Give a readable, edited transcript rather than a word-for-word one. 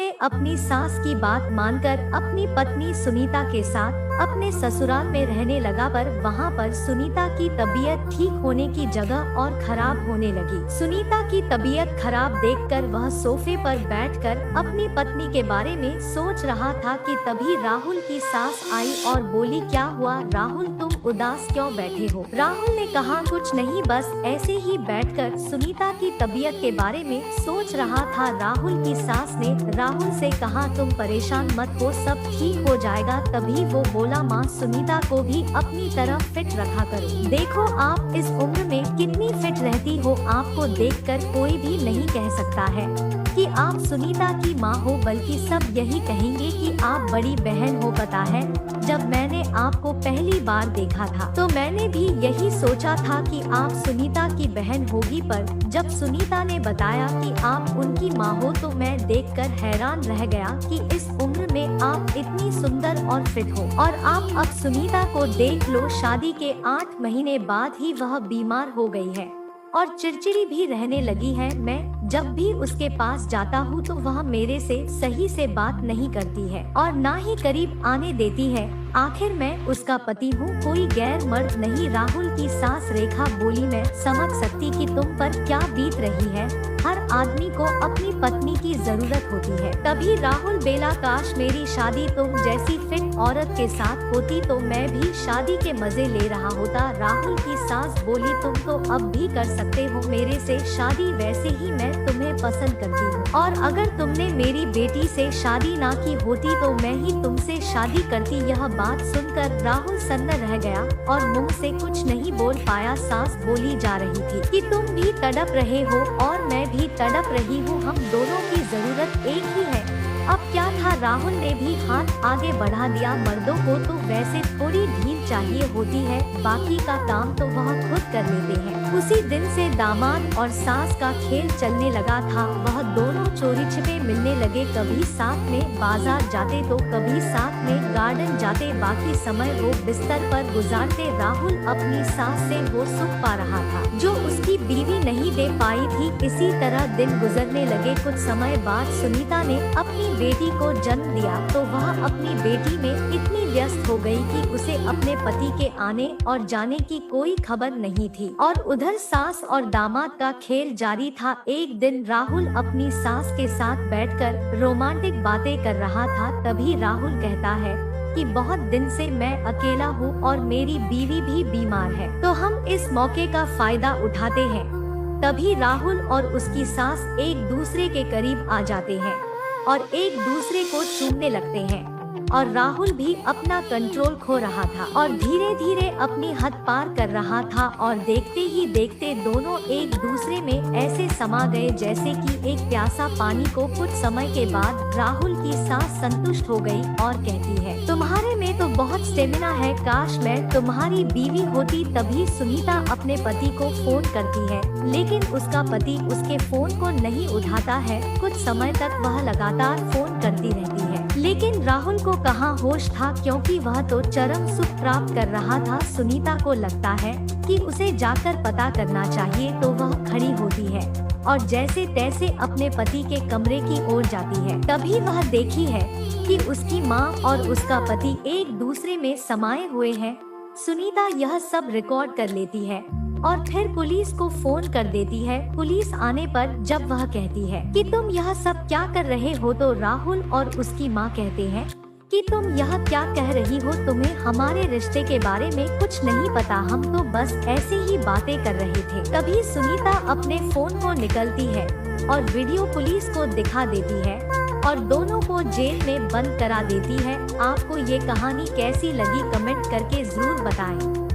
ने अपनी सास की बात मानकर अपनी पत्नी सुनीता के साथ अपने ससुराल में रहने लगा, पर वहाँ पर सुनीता की तबीयत ठीक होने की जगह और खराब होने लगी। सुनीता की तबीयत खराब देखकर वह सोफे पर बैठकर अपनी पत्नी के बारे में सोच रहा था कि तभी राहुल की सास आई और बोली, क्या हुआ राहुल, तुम उदास क्यों बैठे हो? राहुल ने कहा, कुछ नहीं, बस ऐसे ही बैठकर सुनीता की तबीयत के बारे में सोच रहा था। राहुल की सास ने राहुल से कहा, तुम परेशान मत हो, सब ठीक हो जाएगा। तभी वो बोला, माँ, सुनीता को भी अपनी तरफ फिट रखा करो। देखो आप इस उम्र में कितनी फिट रहती हो, आपको देखकर कोई भी नहीं कह सकता है कि आप सुनीता की माँ हो, बल्कि सब यही कहेंगे कि आप बड़ी बहन हो। पता है, जब मैंने आपको पहली बार देखा था तो मैंने भी यही सोचा था कि आप सुनीता की बहन होगी, पर जब सुनीता ने बताया कि आप उनकी माँ हो तो मैं देखकर हैरान रह गया कि इस उम्र में आप इतनी सुंदर और फिट हो। और आप अब सुनीता को देख लो, शादी के 8 महीने बाद ही वह बीमार हो गई है और चिड़चिड़ी भी रहने लगी है। मैं जब भी उसके पास जाता हूँ तो वह मेरे से सही से बात नहीं करती है और ना ही करीब आने देती है। आखिर मैं उसका पति हूँ, कोई गैर मर्द नहीं। राहुल की सास रेखा बोली, मैं समझ सकती कि तुम पर क्या बीत रही है। हर आदमी को अपनी पत्नी की जरूरत होती है। तभी राहुल बेला, काश मेरी शादी तुम जैसी फिट औरत के साथ होती तो मैं भी शादी के मजे ले रहा होता। राहुल की सास बोली, तुम तो अब भी कर सकते हो मेरे से शादी, वैसे ही मैं तुम्हें पसंद करती हूँ और अगर तुमने मेरी बेटी से शादी ना की होती तो मैं ही तुमसे शादी करती। यह बात सुनकर राहुल सन्न रह गया और मुंह से कुछ नहीं बोल पाया। सास बोली जा रही थी कि तुम भी तड़प रहे हो और मैं भी तड़प रही हूँ, हम दोनों की जरूरत एक ही है। अब क्या था, राहुल ने भी हाथ आगे बढ़ा दिया। मर्दों को तो वैसे थोड़ी ढील चाहिए होती है, बाकी का काम तो वह खुद कर लेते हैं। उसी दिन से दामाद और सास का खेल चलने लगा था। वह दोनों चोरी छिपे मिलने लगे, कभी साथ में बाजार जाते तो कभी साथ में गार्डन जाते। बाकी समय वो बिस्तर पर गुजारते। राहुल अपनी सास से वो सुख पा रहा था जो उसकी बीवी नहीं दे पाई थी। इसी तरह दिन गुजरने लगे। कुछ समय बाद सुनीता ने अपनी बेटी को जन्म दिया तो वह अपनी बेटी में इतनी व्यस्त हो गई कि उसे अपने पति के आने और जाने की कोई खबर नहीं थी और उधर सास और दामाद का खेल जारी था। एक दिन राहुल अपनी सास के साथ बैठकर रोमांटिक बातें कर रहा था। तभी राहुल कहता है कि बहुत दिन से मैं अकेला हूँ और मेरी बीवी भी बीमार है, तो हम इस मौके का फायदा उठाते हैं। तभी राहुल और उसकी सास एक दूसरे के करीब आ जाते हैं और एक दूसरे को चूमने लगते हैं और राहुल भी अपना कंट्रोल खो रहा था और धीरे धीरे अपनी हद पार कर रहा था और देखते ही देखते दोनों एक दूसरे में ऐसे समा गए जैसे कि एक प्यासा पानी को। कुछ समय के बाद राहुल की सास संतुष्ट हो गई और कहती है, तुम्हारे में तो बहुत स्टेमिना है, काश मैं तुम्हारी बीवी होती। तभी सुनीता अपने पति को फोन करती है, लेकिन उसका पति उसके फोन को नहीं उठाता है। कुछ समय तक वह लगातार फोन करती रहती है, लेकिन राहुल को कहाँ होश था, क्योंकि वह तो चरम सुख प्राप्त कर रहा था। सुनीता को लगता है कि उसे जाकर पता करना चाहिए, तो वह खड़ी होती है और जैसे तैसे अपने पति के कमरे की ओर जाती है। तभी वह देखी है कि उसकी माँ और उसका पति एक दूसरे में समाये हुए हैं। सुनीता यह सब रिकॉर्ड कर लेती है और फिर पुलिस को फोन कर देती है। पुलिस आने पर जब वह कहती है कि तुम यह सब क्या कर रहे हो, तो राहुल और उसकी माँ कहते हैं कि तुम यह क्या कह रही हो, तुम्हें हमारे रिश्ते के बारे में कुछ नहीं पता, हम तो बस ऐसे ही बातें कर रहे थे। तभी सुनीता अपने फोन को निकलती है और वीडियो पुलिस को दिखा देती है और दोनों को जेल में बंद करा देती है। आपको ये कहानी कैसी लगी कमेंट करके जरूर बताएं।